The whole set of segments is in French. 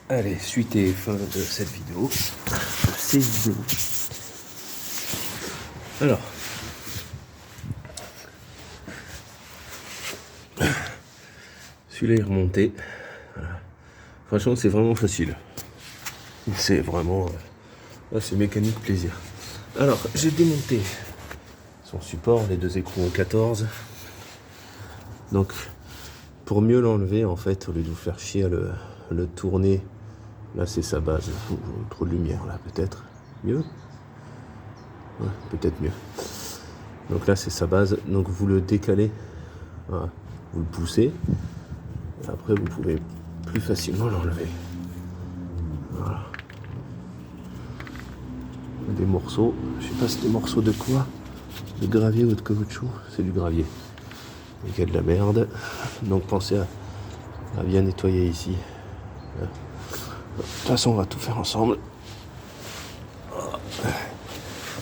Allez, suite et fin de cette vidéo, de ces vidéos. Alors, celui-là est remonté. Voilà. Franchement, c'est vraiment facile. C'est vraiment... là, c'est mécanique plaisir. Alors, j'ai démonté son support, les deux écrous 14. Donc, pour mieux l'enlever, en fait, au lieu de vous faire chier à le tourner, là, c'est sa base. Trop de lumière, là, peut-être. Mieux ? Ouais, peut-être mieux. Donc là, c'est sa base. Donc, vous le décalez. Voilà. Vous le poussez. Et après, vous pouvez plus facilement l'enlever. Voilà. Des morceaux. Je sais pas si c'est des morceaux de quoi. De gravier ou de caoutchouc. C'est du gravier. Il y a de la merde. Donc, pensez à bien nettoyer ici. De toute façon, on va tout faire ensemble.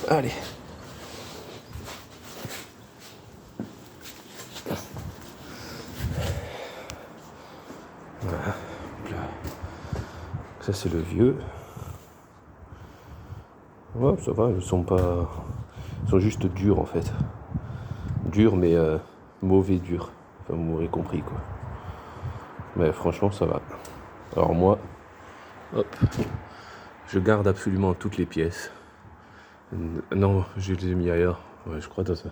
Allez. Voilà. Ça, c'est le vieux. Ouais, ça va, ils sont pas... Ils sont juste durs, en fait. Durs, mais mauvais durs. Enfin, vous m'aurez compris, quoi. Mais franchement, ça va. Alors moi, hop, je garde absolument toutes les pièces. Non, je les ai mis ailleurs. Ouais, je crois dans ça.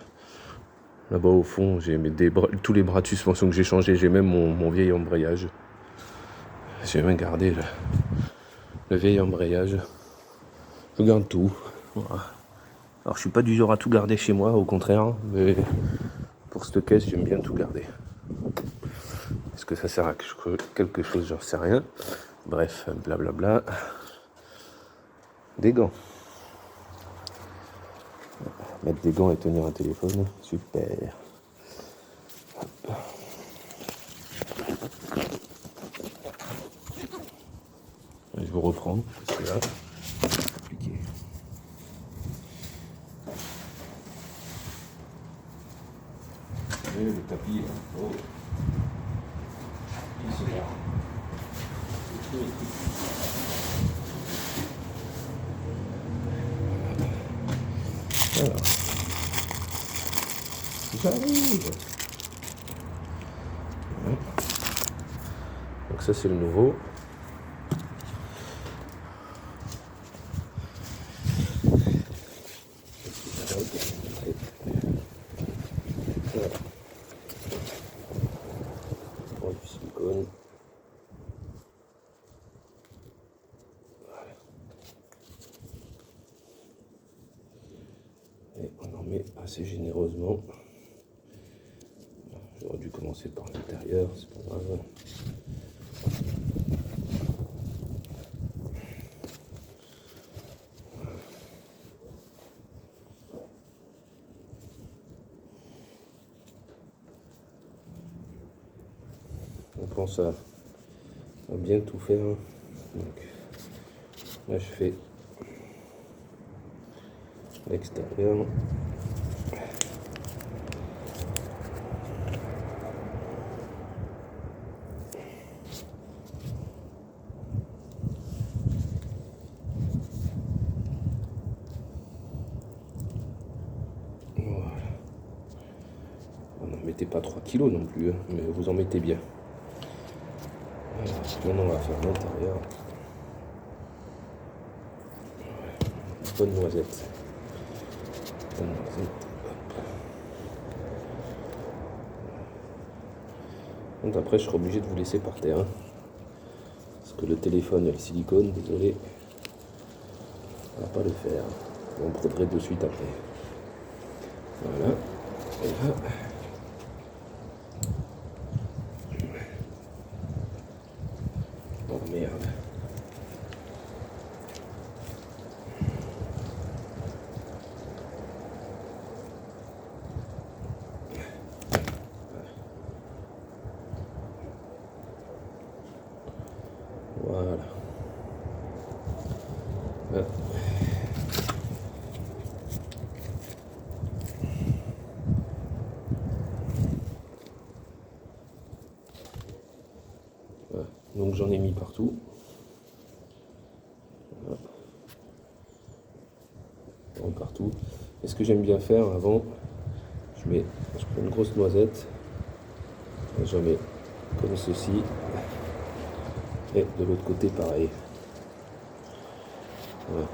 Là-bas, au fond, j'ai mis tous les bras de suspension que j'ai changés. J'ai même mon vieil embrayage. J'ai même gardé le vieil embrayage. Je garde tout. Voilà. Alors, je suis pas du genre à tout garder chez moi, au contraire. Mais pour cette caisse, j'aime bien tout garder. Est-ce que ça sert à quelque chose? J'en sais rien. Bref, blablabla. Des gants. Mettre des gants et tenir un téléphone, super. Hop. Je vais reprendre, parce que là, c'est compliqué. Et le tapis, là. Oh. Il se garde. Alors, j'arrive. Ouais. Donc ça, c'est le nouveau. Voilà. Pour du silicone. Voilà. Et on en met assez généreusement. J'aurais dû commencer par l'intérieur, c'est pas grave. On pense à bien tout faire. Donc là, je fais l'extérieur. Voilà. N'en mettez pas 3 kilos non plus, hein, mais vous en mettez bien. Voilà. Maintenant, on va faire l'intérieur. Bonne noisette. Bonne noisette. Donc après, je serai obligé de vous laisser par terre. Hein, parce que le téléphone et le silicone, désolé, on va pas le faire. On prendrait de suite après. Voilà. Et là. Oh merde. Voilà. Voilà. Donc j'en ai mis partout. partout. Et ce que j'aime bien faire avant, je prends une grosse noisette, et j'en mets comme ceci, et de l'autre côté pareil. Voilà.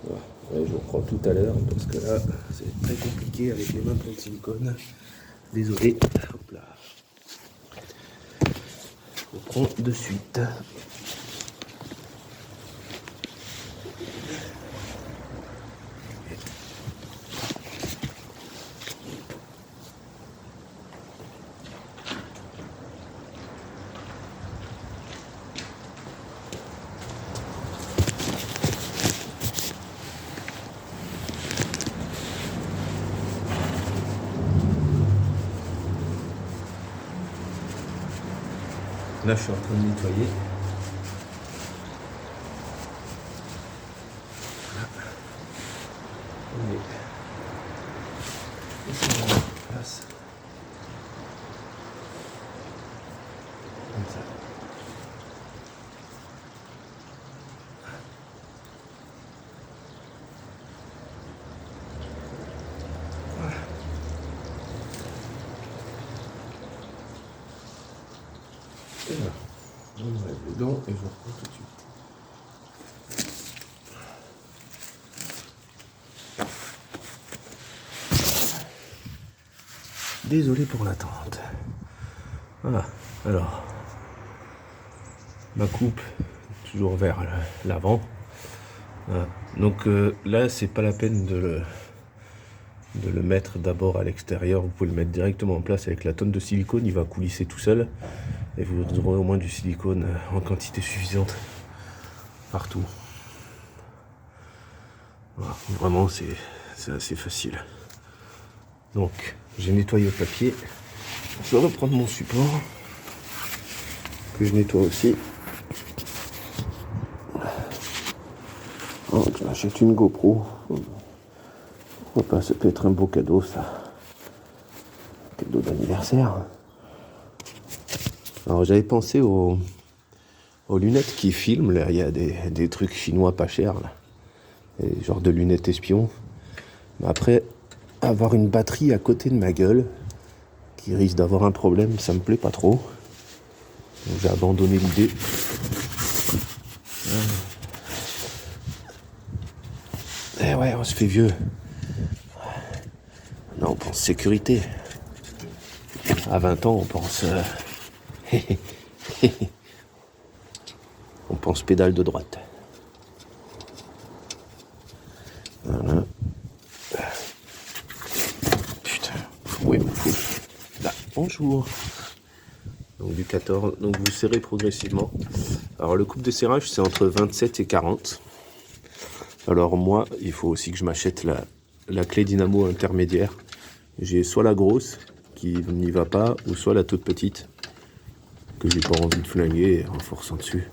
Voilà. Ouais, je reprends tout à l'heure parce que là c'est très compliqué avec les mains pleines de silicone. Désolé. Hop là. Je reprends de suite. Là, je suis en train de nettoyer. Place. Comme ça. Voilà. Et là, on enlève les dents et je reprends tout de suite. Désolé pour l'attente. Voilà, alors, ma coupe, toujours vers l'avant. Voilà. Donc là, c'est pas la peine de le mettre d'abord à l'extérieur. Vous pouvez le mettre directement en place avec la tonne de silicone, il va coulisser tout seul. Et vous aurez au moins du silicone en quantité suffisante partout. Voilà, vraiment, c'est assez facile. Donc, j'ai nettoyé le papier. Je vais reprendre mon support, que je nettoie aussi. Oh, j'achète une GoPro. Pourquoi pas, ça peut être un beau cadeau, ça. Cadeau d'anniversaire. Alors, j'avais pensé aux lunettes qui filment. Là, il y a des trucs chinois pas chers, là. Et genre de lunettes espions. Mais après, avoir une batterie à côté de ma gueule, qui risque d'avoir un problème, ça me plaît pas trop. Donc, j'ai abandonné l'idée. Eh ouais, on se fait vieux. Non, on pense sécurité. À 20 ans, on pense... on pense pédale de droite. Voilà. Putain, où est mon fou? Là, bonjour. Donc du 14, donc vous serrez progressivement. Alors le coupe de serrage, c'est entre 27 et 40. Alors moi, il faut aussi que je m'achète la clé dynamo intermédiaire. J'ai soit la grosse, qui n'y va pas, ou soit la toute petite, que j'ai pas envie de flinguer en forçant dessus.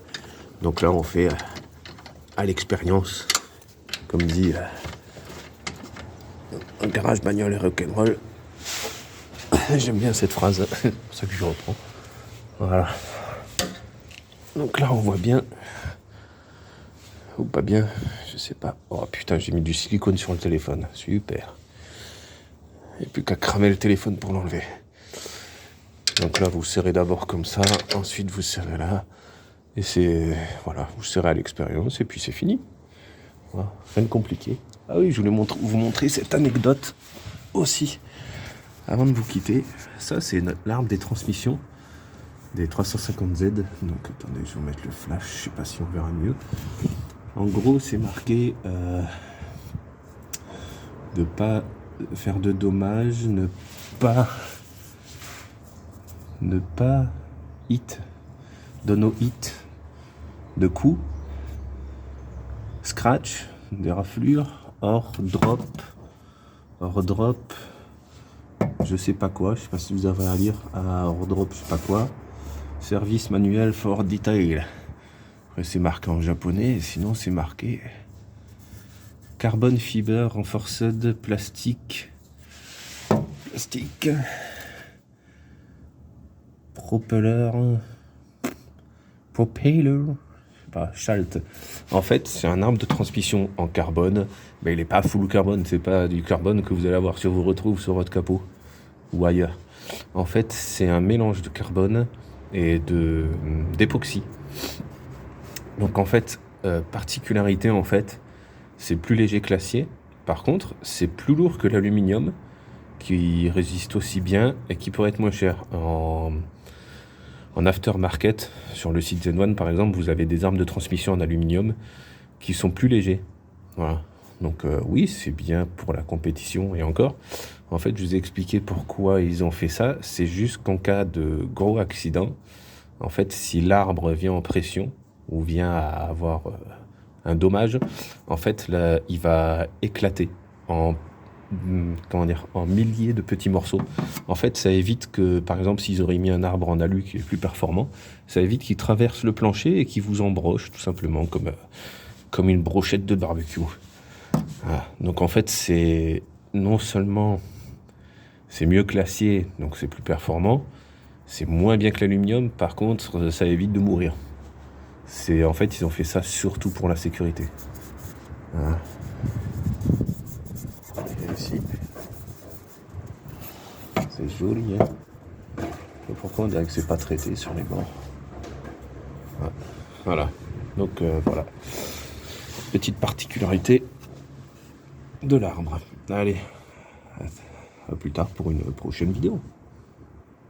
Donc là, on fait à l'expérience, comme dit un garage bagnole et rock'n'roll. J'aime bien cette phrase, c'est pour ça que je reprends. Voilà. Donc là, on voit bien, ou pas bien, je sais pas. Oh putain, j'ai mis du silicone sur le téléphone, super. Il n'y a plus qu'à cramer le téléphone pour l'enlever. Donc là, vous serrez d'abord comme ça, ensuite vous serrez là. Et c'est... Voilà, vous serrez à l'expérience et puis c'est fini. Voilà, rien de compliqué. Ah oui, je voulais vous montrer cette anecdote aussi. Avant de vous quitter, ça c'est l'arbre des transmissions des 350Z. Donc attendez, je vais vous mettre le flash, je sais pas si on verra mieux. En gros, c'est marqué de pas faire de dommages, ne pas hit, de no hit, de coups, scratch, des raflures, hors drop, je sais pas quoi, je sais pas si vous avez à lire, hors drop, je sais pas quoi, service manuel for detail. Après c'est marqué en japonais, sinon c'est marqué carbon fiber reinforced plastique, propeller, pas, Schalt. En fait, c'est un arbre de transmission en carbone, mais il n'est pas full carbone, c'est pas du carbone que vous allez avoir si on vous retrouve sur votre capot ou ailleurs. En fait, c'est un mélange de carbone et d'époxy. Donc en fait, particularité en fait, c'est plus léger que l'acier. Par contre, c'est plus lourd que l'aluminium, qui résiste aussi bien et qui pourrait être moins cher. En aftermarket, sur le site Zen1 par exemple, vous avez des armes de transmission en aluminium qui sont plus légers. Voilà. Donc oui, c'est bien pour la compétition. Et encore, en fait, je vous ai expliqué pourquoi ils ont fait ça. C'est juste qu'en cas de gros accident, en fait, si l'arbre vient en pression ou vient à avoir un dommage, en fait, là, il va éclater en en milliers de petits morceaux. En fait, ça évite que, par exemple, s'ils auraient mis un arbre en alu qui est plus performant, ça évite qu'il traverse le plancher et qu'il vous embroche, tout simplement, comme une brochette de barbecue. Voilà. Donc, en fait, c'est non seulement c'est mieux que l'acier, donc c'est plus performant, c'est moins bien que l'aluminium, par contre, ça évite de mourir. En fait, ils ont fait ça surtout pour la sécurité. Voilà. Et ici, c'est joli, hein. Et pourquoi on dirait que c'est pas traité sur les bords? Voilà. Donc voilà. Petite particularité de l'arbre. Allez, à plus tard pour une prochaine vidéo.